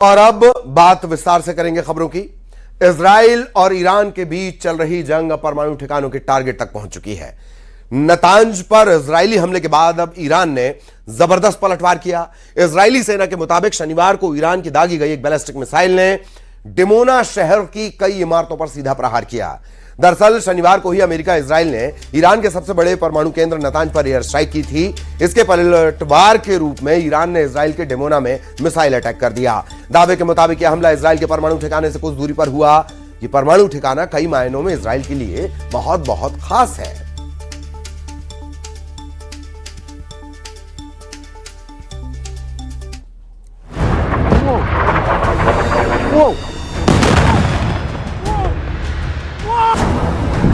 और अब बात विस्तार से करेंगे खबरों की। इजराइल और ईरान के बीच चल रही जंग अब परमाणु ठिकानों के टारगेट तक पहुंच चुकी है। नतांज पर इजरायली हमले के बाद अब ईरान ने जबरदस्त पलटवार किया। इजरायली सेना के मुताबिक शनिवार को ईरान की दागी गई एक बैलिस्टिक मिसाइल ने डिमोना शहर की कई इमारतों पर सीधा प्रहार किया। दरअसल शनिवार को ही अमेरिका इजराइल ने ईरान के सबसे बड़े परमाणु केंद्र नतांज पर एयर स्ट्राइक की थी। इसके पलटवार के रूप में ईरान ने इजराइल के डिमोना में मिसाइल अटैक कर दिया। दावे के मुताबिक यह हमला इजराइल के परमाणु ठिकाने से कुछ दूरी पर हुआ। यह परमाणु ठिकाना कई मायनों में इजराइल के लिए बहुत बहुत खास है। Whoa!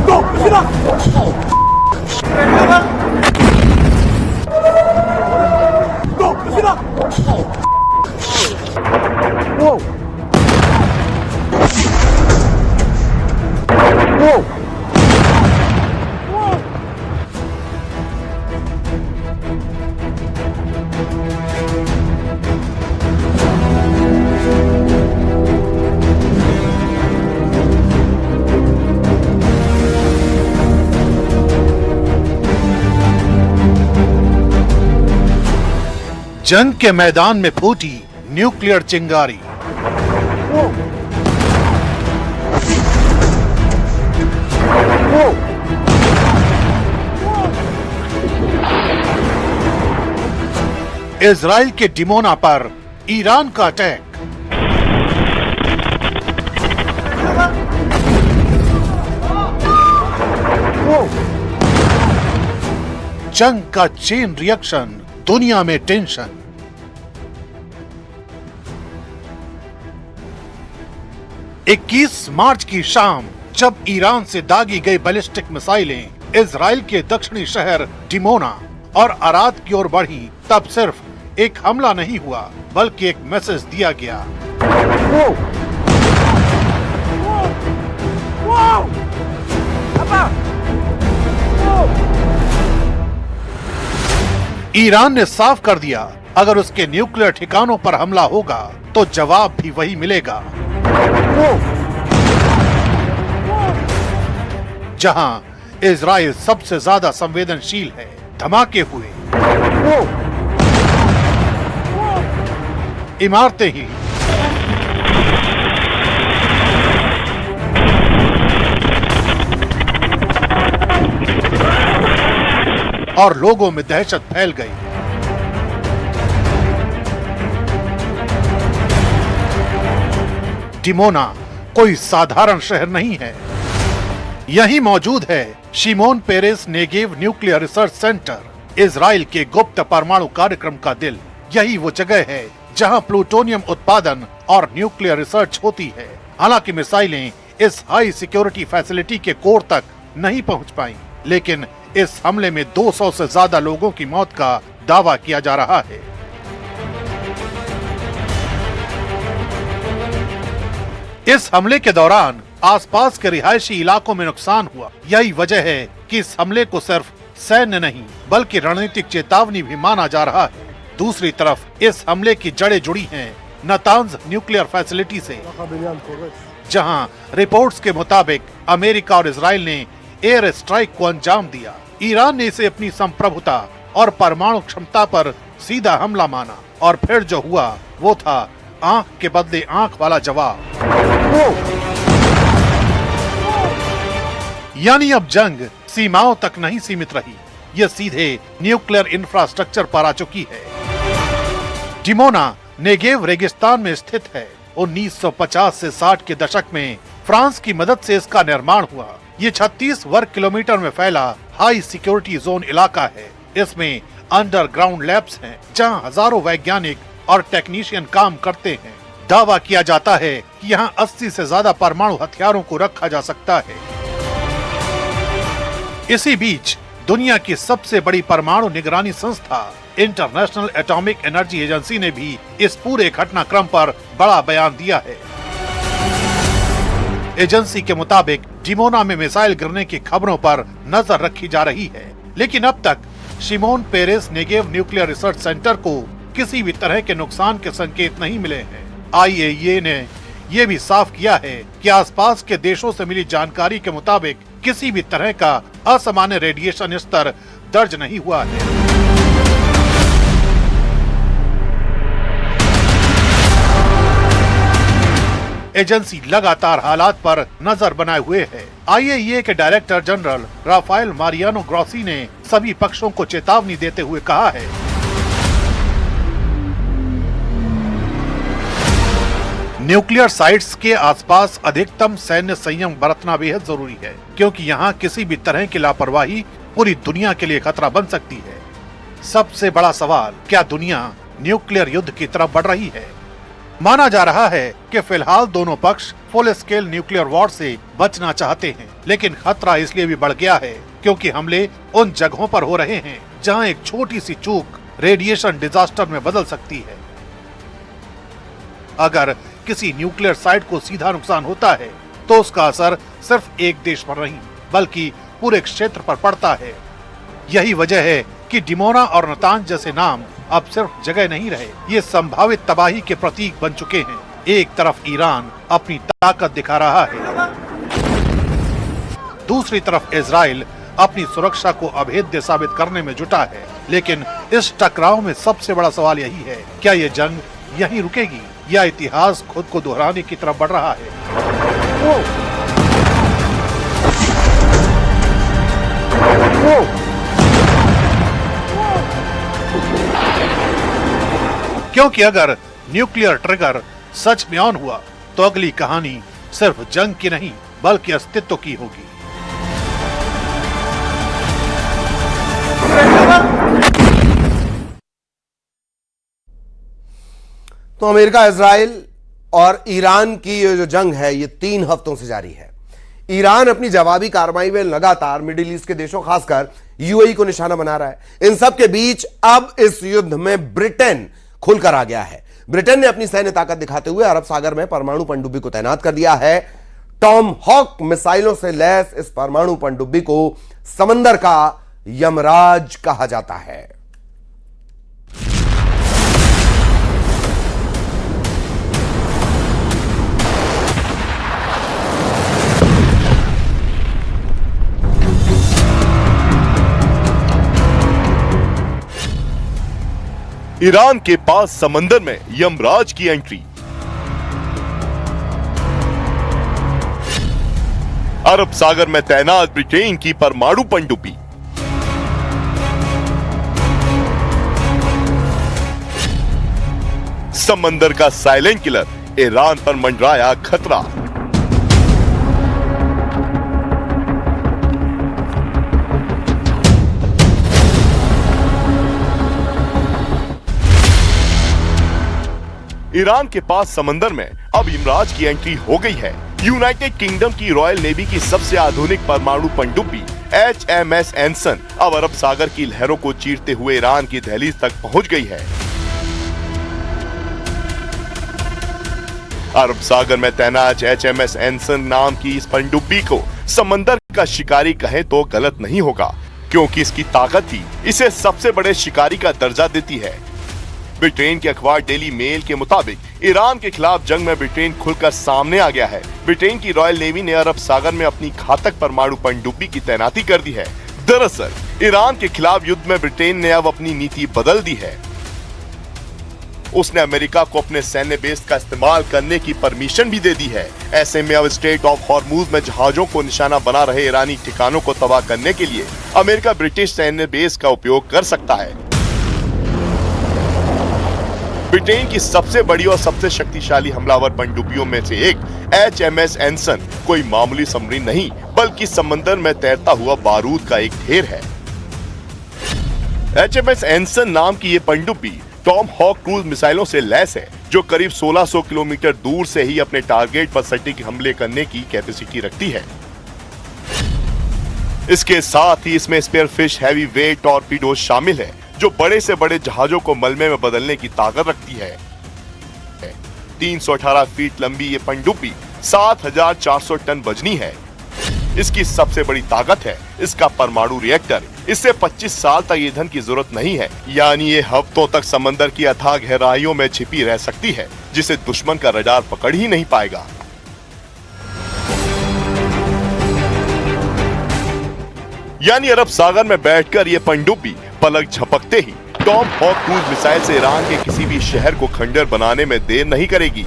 Go! Get up! Go! Get up! Whoa! Whoa! जंग के मैदान में फूटी न्यूक्लियर चिंगारी। इजराइल के डिमोना पर ईरान का अटैक। जंग का चेन रिएक्शन, दुनिया में टेंशन। 21 मार्च की शाम जब ईरान से दागी गई बैलिस्टिक मिसाइलें इजराइल के दक्षिणी शहर डिमोना और अराद की ओर बढ़ी, तब सिर्फ एक हमला नहीं हुआ बल्कि एक मैसेज दिया गया। ईरान ने साफ कर दिया, अगर उसके न्यूक्लियर ठिकानों पर हमला होगा तो जवाब भी वही मिलेगा। जहां इजराइल सबसे ज्यादा संवेदनशील है, धमाके हुए, इमारतें ही और लोगों में दहशत फैल गई। डिमोना कोई साधारण शहर नहीं है। यहीं मौजूद है Shimon Peres Negev nuclear research centre, Israel के गुप्त परमाणु कार्यक्रम का दिल। यही वो जगह है जहां प्लूटोनियम उत्पादन और न्यूक्लियर रिसर्च होती है। हालांकि मिसाइलें इस हाई सिक्योरिटी फैसिलिटी के कोर तक नहीं पहुंच पाई, लेकिन इस हमले में 200 से ज्यादा लोगों की मौत का दावा किया जा रहा है। इस हमले के दौरान आसपास के रिहायशी इलाकों में नुकसान हुआ। यही वजह है कि इस हमले को सिर्फ सैन्य नहीं बल्कि रणनीतिक चेतावनी भी माना जा रहा है। दूसरी तरफ इस हमले की जड़ें जुड़ी हैं नतांज न्यूक्लियर फैसिलिटी से, जहां रिपोर्ट्स के मुताबिक अमेरिका और इजराइल ने एयर स्ट्राइक को अंजाम दिया। ईरान ने इसे अपनी संप्रभुता और परमाणु क्षमता पर सीधा हमला माना, और फिर जो हुआ वो था आंख के बदले आंख वाला जवाब। यानी अब जंग सीमाओं तक नहीं सीमित रही, यह सीधे न्यूक्लियर इंफ्रास्ट्रक्चर पर आ चुकी है। डिमोना नेगेव रेगिस्तान में स्थित है। 1950 से 60 के दशक में फ्रांस की मदद से इसका निर्माण हुआ। ये 36 वर्ग किलोमीटर में फैला हाई सिक्योरिटी जोन इलाका है। इसमें अंडरग्राउंड लैब्स हैं, जहां हजारों वैज्ञानिक और टेक्नीशियन काम करते हैं। दावा किया जाता है कि यहाँ 80 से ज्यादा परमाणु हथियारों को रखा जा सकता है। इसी बीच दुनिया की सबसे बड़ी परमाणु निगरानी संस्था इंटरनेशनल एटॉमिक एनर्जी एजेंसी ने भी इस पूरे घटनाक्रम पर बड़ा बयान दिया है। एजेंसी के मुताबिक डिमोना में मिसाइल गिरने की खबरों पर नजर रखी जा रही है, लेकिन अब तक Shimon Peres Negev nuclear research centre को किसी भी तरह के नुकसान के संकेत नहीं मिले हैं। IAEA ने ये भी साफ किया है कि आसपास के देशों से मिली जानकारी के मुताबिक किसी भी तरह का असामान्य रेडिएशन स्तर दर्ज नहीं हुआ है। एजेंसी लगातार हालात पर नजर बनाए हुए है। IAEA के director general Rafael Mariano Grossi ने सभी पक्षों को चेतावनी देते हुए कहा है न्यूक्लियर साइट्स के आसपास अधिकतम सैन्य संयम बरतना बेहद जरूरी है, क्योंकि यहाँ किसी भी तरह की लापरवाही पूरी दुनिया के लिए खतरा बन सकती है। सबसे बड़ा सवाल, क्या दुनिया न्यूक्लियर युद्ध की तरफ बढ़ रही है? माना जा रहा है कि फिलहाल दोनों पक्ष फुल स्केल न्यूक्लियर वॉर से बचना चाहते हैं, लेकिन खतरा इसलिए भी बढ़ गया है क्योंकि हमले उन जगहों पर हो रहे हैं जहां एक छोटी सी चूक रेडिएशन डिजास्टर में बदल सकती है। अगर किसी न्यूक्लियर साइट को सीधा नुकसान होता है तो उसका असर सिर्फ एक देश पर नहीं बल्कि पूरे क्षेत्र पर पड़ता है। यही वजह है कि डिमोना और नतांज जैसे नाम अब सिर्फ जगह नहीं रहे, ये संभावित तबाही के प्रतीक बन चुके हैं। एक तरफ ईरान अपनी ताकत दिखा रहा है, दूसरी तरफ इजराइल अपनी सुरक्षा को अभेद्य साबित करने में जुटा है। लेकिन इस टकराव में सबसे बड़ा सवाल यही है, क्या ये जंग यहीं रुकेगी या इतिहास खुद को दोहराने की तरफ बढ़ रहा है? क्योंकि अगर न्यूक्लियर ट्रिगर सच में ऑन हुआ तो अगली कहानी सिर्फ जंग की नहीं बल्कि अस्तित्व की होगी। तो अमेरिका, इजराइल और ईरान की ये जो जंग है ये 3 हफ्तों से जारी है। ईरान अपनी जवाबी कार्रवाई में लगातार मिडिल ईस्ट के देशों खासकर UAE को निशाना बना रहा है। इन सब के बीच अब इस युद्ध में ब्रिटेन खुलकर आ गया है। ब्रिटेन ने अपनी सैन्य ताकत दिखाते हुए अरब सागर में परमाणु पनडुब्बी को तैनात कर दिया है। टॉम हॉक मिसाइलों से लैस इस परमाणु पनडुब्बी को समंदर का यमराज कहा जाता है। ईरान के पास समंदर में यमराज की एंट्री। अरब सागर में तैनात ब्रिटेन की परमाणु पनडुब्बी। समंदर का साइलेंट किलर, ईरान पर मंडराया खतरा। ईरान के पास समंदर में अब यमराज की एंट्री हो गई है। यूनाइटेड किंगडम की रॉयल नेवी की सबसे आधुनिक परमाणु पनडुब्बी HMS एनसन अब अरब सागर की लहरों को चीरते हुए ईरान की दहलीज तक पहुंच गई है। अरब सागर में तैनात HMS एनसन नाम की इस पनडुब्बी को समंदर का शिकारी कहे तो गलत नहीं होगा, क्योंकि इसकी ताकत ही इसे सबसे बड़े शिकारी का दर्जा देती है। ब्रिटेन के अखबार डेली मेल के मुताबिक ईरान के खिलाफ जंग में ब्रिटेन खुलकर सामने आ गया है। ब्रिटेन की रॉयल नेवी ने अरब सागर में अपनी घातक परमाणु पनडुब्बी की तैनाती कर दी है। दरअसल ईरान के खिलाफ युद्ध में ब्रिटेन ने अब अपनी नीति बदल दी है। उसने अमेरिका को अपने सैन्य बेस का इस्तेमाल करने की परमिशन भी दे दी है। ऐसे में अब स्ट्रेट ऑफ हॉर्मुज में जहाजों को निशाना बना रहे ईरानी ठिकानों को तबाह करने के लिए अमेरिका ब्रिटिश सैन्य बेस का उपयोग कर सकता है। ब्रिटेन की सबसे बड़ी और सबसे शक्तिशाली हमलावर पनडुब्बियों में से एक HMS एनसन कोई मामूली सबमरीन नहीं बल्कि समंदर में तैरता हुआ बारूद का एक ढेर है। HMS एनसन नाम की ये पनडुब्बी टॉम हॉक क्रूज मिसाइलों से लैस है, जो करीब 1600 किलोमीटर दूर से ही अपने टारगेट पर सटीक हमले करने की कैपेसिटी रखती है। इसके साथ ही इसमें स्पेयरफिश हैवी वेट टॉर्पीडो शामिल है, जो बड़े से बड़े जहाजों को मलबे में बदलने की ताकत रखती है। 318 फीट लंबी ये पनडुब्बी 7400 टन वजनी है। इसकी सबसे बड़ी ताकत है इसका परमाणु रिएक्टर। इससे 25 साल तक ईंधन की जरूरत नहीं है, यानी ये हफ्तों तक समंदर की अथाह गहराइयों में छिपी रह सकती है, जिसे दुश्मन का रडार पकड़ ही नहीं पाएगा। यानी अरब सागर में बैठकर ये पनडुब्बी पलक झपकते ही टॉम हॉक क्रूज मिसाइल से ईरान के किसी भी शहर को खंडर बनाने में देर नहीं करेगी।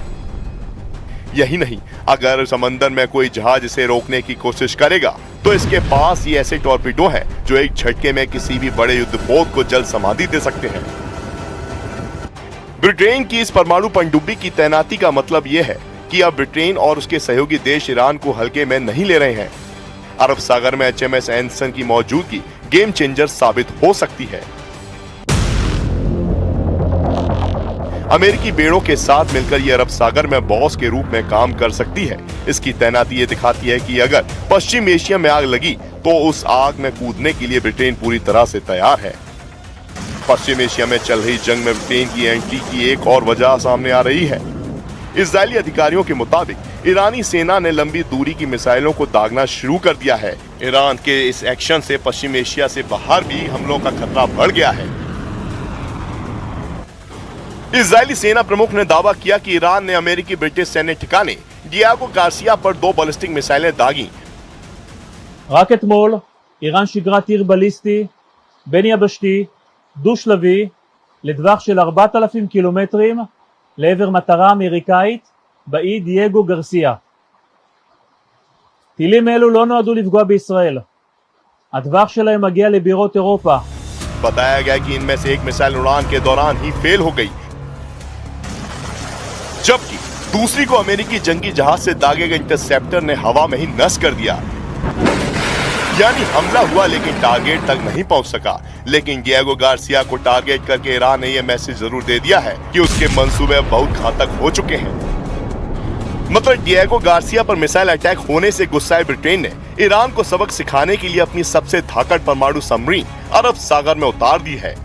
यही नहीं, अगर समंदर में कोई जहाज इसे रोकने की कोशिश करेगा तो इसके पास ये ऐसे टॉर्पीडो हैं जो एक झटके में किसी भी बड़े युद्धपोत को जल समाधि दे सकते हैं। ब्रिटेन की इस परमाणु पनडुब्बी की तैनाती का मतलब यह है कि अब ब्रिटेन और उसके सहयोगी देश ईरान को हल्के में नहीं ले रहे हैं। अरब सागर में HMS एनसन की मौजूदगी गेम चेंजर साबित हो सकती है। अमेरिकी बेड़ों के साथ मिलकर ये अरब सागर में बॉस के रूप में काम कर सकती है। इसकी तैनाती ये दिखाती है कि अगर पश्चिम एशिया में आग लगी तो उस आग में कूदने के लिए ब्रिटेन पूरी तरह से तैयार है। पश्चिम एशिया में चल रही जंग में ब्रिटेन की एंट्री की एक और वजह सामने आ रही है। इजरायली अधिकारियों के मुताबिक ईरानी सेना ने लंबी दूरी की मिसाइलों को दागना शुरू कर दिया है। ईरान के इस एक्शन से पश्चिम एशिया से बाहर भी हमलों का खतरा बढ़ गया है। इजरायली सेना प्रमुख ने दावा किया कि ईरान ने अमेरिकी ब्रिटिश सैन्य ठिकाने डियागो गार्सिया पर 2 बैलिस्टिक मिसाइलें दागी। רק אתמול איראן שיגרה טיר בליסטי בין יבשתי דו-שלבי לטווח של 4,000 קילומטרים לעבר מטרה אמריקאית באי דייגו גרסיה. טילים אלו לא נועדו לפגוע בישראל. הטווח שלהם מגיע לבירות אירופה. बताया गया कि इनमें से एक मिसाइल उड़ान के दौरान ही फेल हो गई, जबकि दूसरी को अमेरिकी जंगी जहाज से दागे गए इंटरसेप्टर ने हवा में ही नष्ट कर दिया। यानी हमला हुआ लेकिन टारगेट तक नहीं पहुंच सका। लेकिन डिएगो गार्सिया को टारगेट करके ईरान ने यह मैसेज जरूर दे दिया है कि उसके मंसूबे बहुत घातक हो चुके हैं। मतलब डिएगो गार्सिया पर मिसाइल अटैक होने से गुस्साए ब्रिटेन ने ईरान को सबक सिखाने के लिए अपनी सबसे धाकड़ परमाणु सबमरीन अरब सागर में उतार दी है।